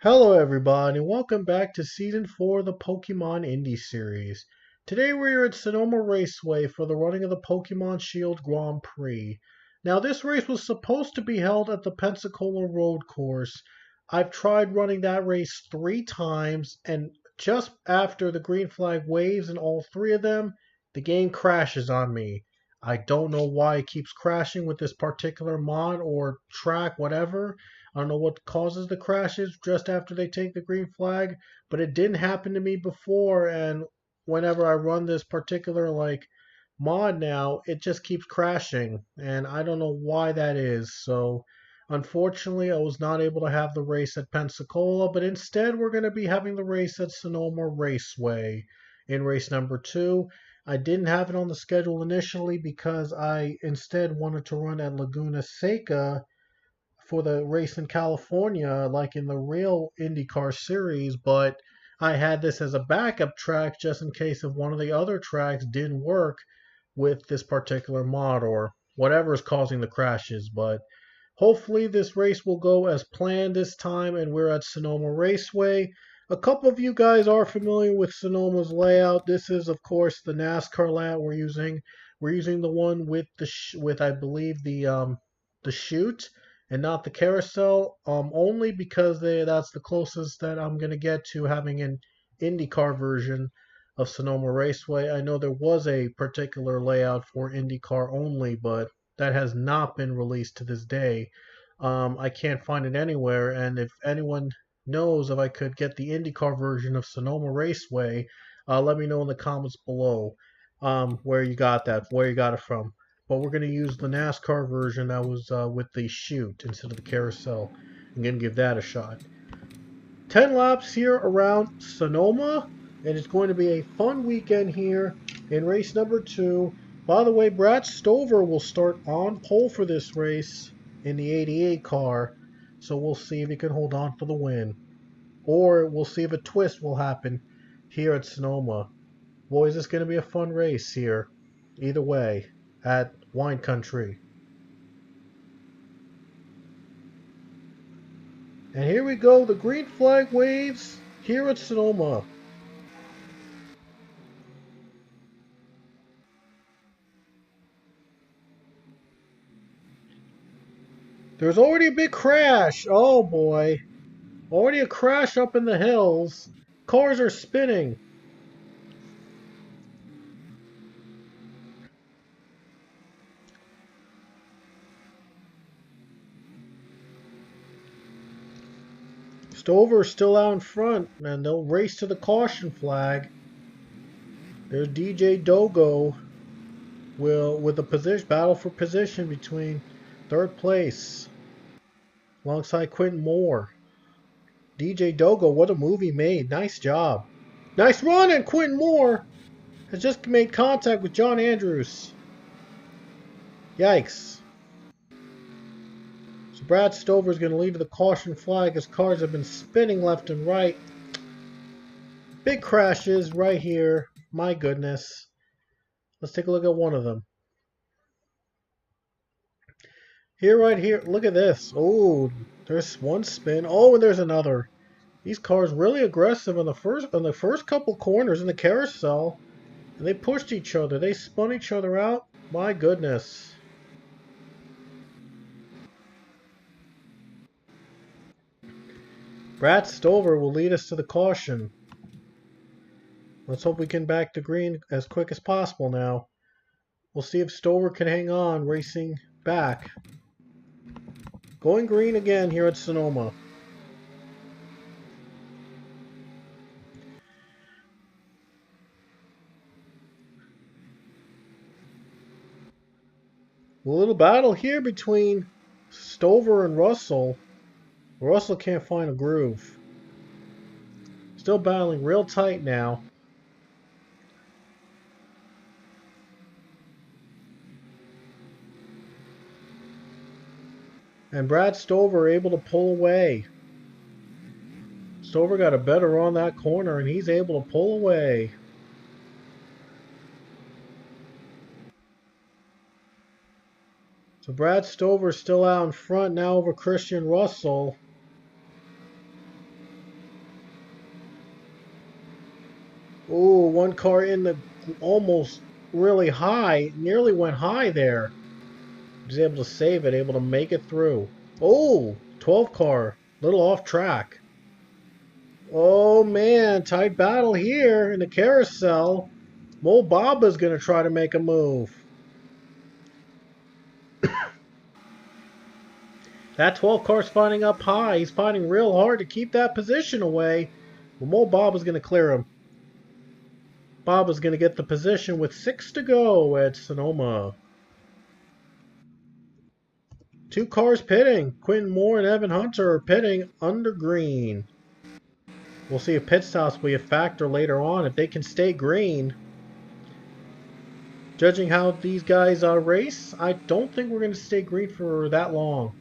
Hello everybody, and welcome back to Season 4 of the Pokemon Indy series. Today we're at Sonoma Raceway for the running of the Pokemon Shield Grand Prix. Now this race was supposed to be held at the Pensacola Road Course. I've tried running that race 3 times, and just after the green flag waves in all 3 of them, the game crashes on me. I don't know why it keeps crashing with this particular mod or track, whatever. I don't know what causes the crashes just after they take the green flag, but it didn't happen to me before, and whenever I run this particular mod now, it just keeps crashing, and I don't know why that is. So unfortunately, I was not able to have the race at Pensacola, but instead we're going to be having the race at Sonoma Raceway in race number 2. I didn't have it on the schedule initially because I instead wanted to run at Laguna Seca for the race in California, like in the real IndyCar series, but I had this as a backup track just in case if one of the other tracks didn't work with this particular mod or whatever is causing the crashes. But hopefully this race will go as planned this time, and we're at Sonoma Raceway. A couple of you guys are familiar with Sonoma's layout. This is, of course, the NASCAR layout we're using. We're using the one with with I believe the chute and not the carousel. Only because that's the closest that I'm gonna get to having an IndyCar version of Sonoma Raceway. I know there was a particular layout for IndyCar only, but that has not been released to this day. I can't find it anywhere, and if anyone knows if I could get the IndyCar version of Sonoma Raceway, let me know in the comments below where you got where you got it from. But we're going to use the NASCAR version that was with the chute instead of the carousel. I'm going to give that a shot. 10 laps here around Sonoma, and it's going to be a fun weekend here in race number 2. By the way, Brad Stover will start on pole for this race in the 88 car, so we'll see if he can hold on for the win. Or we'll see if a twist will happen here at Sonoma. Boys, it's going to be a fun race here, either way, at Wine Country. And here we go, the green flag waves here at Sonoma. There's already a big crash. Oh boy. Already a crash up in the hills. Cars are spinning. Stover's still out in front, and they'll race to the caution flag. There's DJ Dogo with the position battle for position between third place alongside Quentin Moore. DJ Dogo, what a move he made. Nice job. Nice run, and Quentin Moore has just made contact with John Andrews. Yikes. So Brad Stover is going to lead to the caution flag as cars have been spinning left and right. Big crashes right here. My goodness. Let's take a look at one of them. Right here. Look at this. Oh, there's one spin. Oh, and there's another. These cars really aggressive on the first couple corners in the carousel. And they pushed each other. They spun each other out. My goodness. Brad Stover will lead us to the caution. Let's hope we can back to green as quick as possible now. We'll see if Stover can hang on, racing back. Going green again here at Sonoma. A little battle here between Stover and Russell. Russell can't find a groove. Still battling real tight now. And Brad Stover able to pull away. Stover got a better on that corner, and he's able to pull away. So Brad Stover still out in front now over Christian Russell. Oh, one car in the almost really high, nearly went high there. Was able to save it, able to make it through. Oh, 12 car, little off track. Oh man, tight battle here in the carousel. Mo Baba's going to try to make a move. That 12 car's fighting up high. He's fighting real hard to keep that position away. Well, Mo Baba's going to clear him. Baba's going to get the position with 6 to go at Sonoma. 2 cars pitting. Quentin Moore and Evan Hunter are pitting under green. We'll see if pit stops will be a factor later on. If they can stay green, judging how these guys race, I don't think we're going to stay green for that long.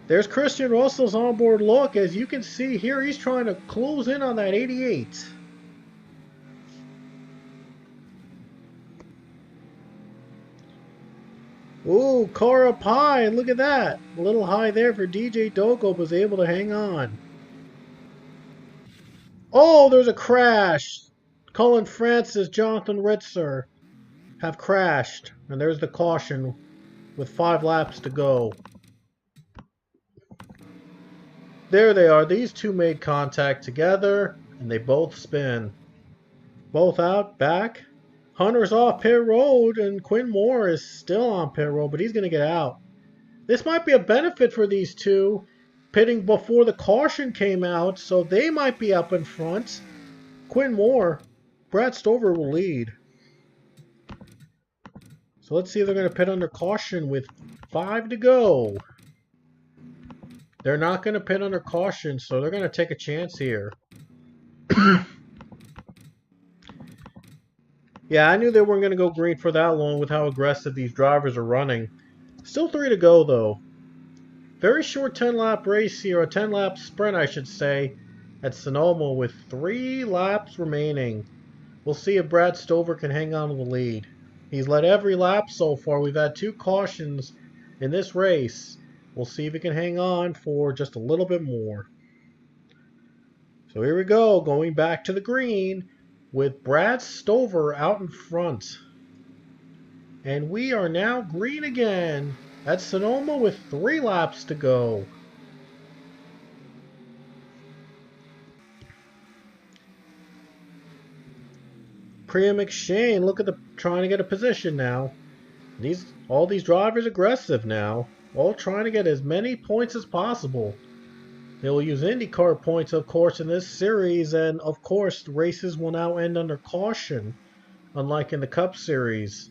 There's Christian Russell's onboard look. As you can see here, he's trying to close in on that 88. Ooh, car up high, and look at that. A little high there for DJ Dogo, was able to hang on. Oh, there's a crash. Colin Francis, Jonathan Ritzer have crashed. And there's the caution with 5 laps to go. There they are. These two made contact together, and they both spin. Both out, back. Hunter's off pit road, and Quinn Moore is still on pit road, but he's going to get out. This might be a benefit for these two, pitting before the caution came out, so they might be up in front. Quinn Moore, Brad Stover will lead. So let's see if they're going to pit under caution with 5 to go. They're not going to pit under caution, so they're going to take a chance here. Yeah, I knew they weren't going to go green for that long with how aggressive these drivers are running. Still 3 to go, though. Very short 10-lap race here, a 10-lap sprint, I should say, at Sonoma with 3 laps remaining. We'll see if Brad Stover can hang on to the lead. He's led every lap so far. We've had 2 cautions in this race. We'll see if he can hang on for just a little bit more. So here we go, going back to the green with Brad Stover out in front. And we are now green again at Sonoma with 3 laps to go. Priya McShane, look at the trying to get a position now. All these drivers aggressive now, all trying to get as many points as possible. They will use IndyCar points, of course, in this series, and of course, the races will now end under caution, unlike in the Cup Series.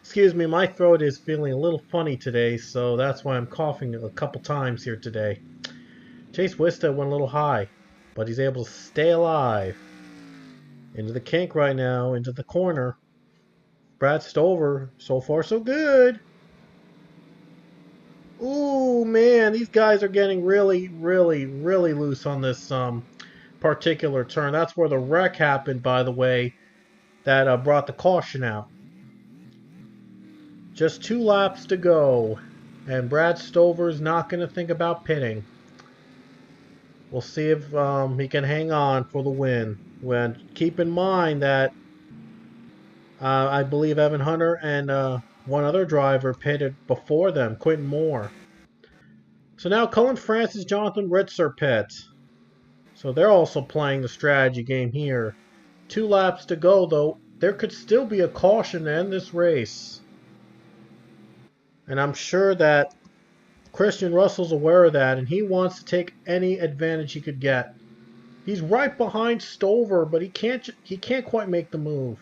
Excuse me, my throat is feeling a little funny today, so that's why I'm coughing a couple times here today. Chase Wista went a little high, but he's able to stay alive. Into the kink right now, into the corner. Brad Stover, so far so good. Ooh, man, these guys are getting really loose on this particular turn. That's where the wreck happened, by the way, that brought the caution out. Just 2 laps to go, and Brad Stover's not going to think about pitting. We'll see if he can hang on for the win. Keep in mind that I believe Evan Hunter and one other driver pitted before them, Quentin Moore. So now Colin Francis, Jonathan Ritzer pit. So they're also playing the strategy game here. 2 laps to go, though. There could still be a caution to end this race. And I'm sure that Christian Russell's aware of that, and he wants to take any advantage he could get. He's right behind Stover, but he can't quite make the move.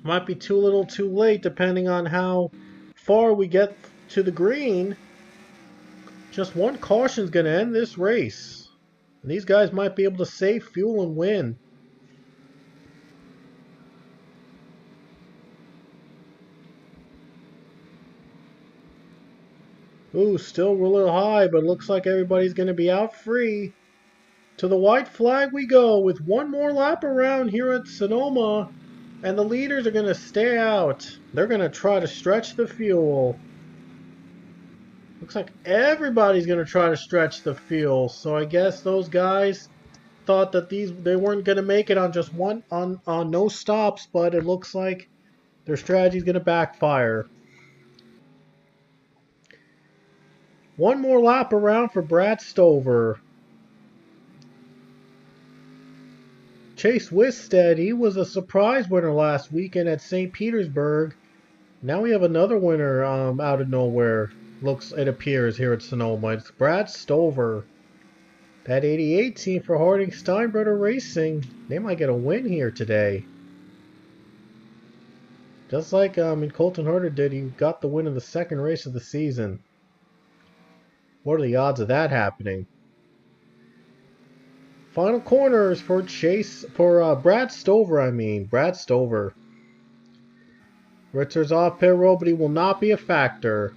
Might be too little too late, depending on how far we get to the green. Just 1 caution is going to end this race. And these guys might be able to save fuel and win. Ooh, still a little high, but it looks like everybody's going to be out free. To the white flag we go with 1 more lap around here at Sonoma. And the leaders are going to stay out. They're going to try to stretch the fuel. Looks like everybody's going to try to stretch the field. So I guess those guys thought that they weren't going to make it on just one on no stops, but it looks like their strategy is going to backfire. One more lap around for Brad Stover. Chase Wisted, he was a surprise winner last weekend at St. Petersburg. Now we have another winner out of nowhere. It appears here at Sonoma. It's Brad Stover. That 88 team for Harding Steinbrenner Racing. They might get a win here today. Just like Colton Herter did, he got the win in the second race of the season. What are the odds of that happening? Final corners for Brad Stover, Brad Stover. Ritzer's off pit road, but he will not be a factor.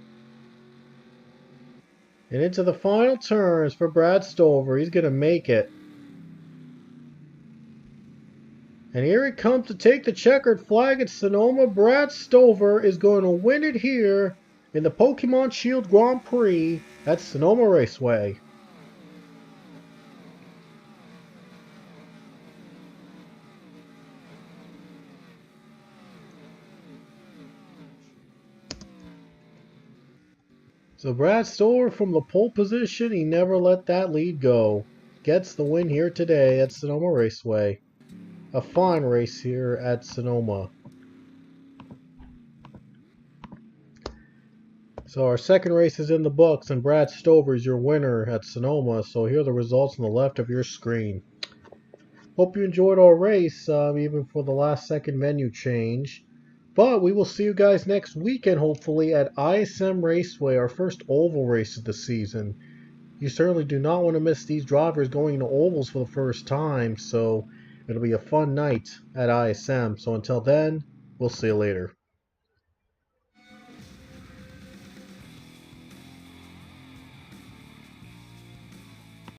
And into the final turns for Brad Stover. He's going to make it. And here he comes to take the checkered flag at Sonoma. Brad Stover is going to win it here in the Pokemon Shield Grand Prix at Sonoma Raceway. So Brad Stover from the pole position, he never let that lead go. Gets the win here today at Sonoma Raceway. A fine race here at Sonoma. So our second race is in the books, and Brad Stover is your winner at Sonoma. So here are the results on the left of your screen. Hope you enjoyed our race, even for the last second menu change. But we will see you guys next weekend, hopefully, at ISM Raceway, our first oval race of the season. You certainly do not want to miss these drivers going into ovals for the first time, so it'll be a fun night at ISM. So until then, we'll see you later.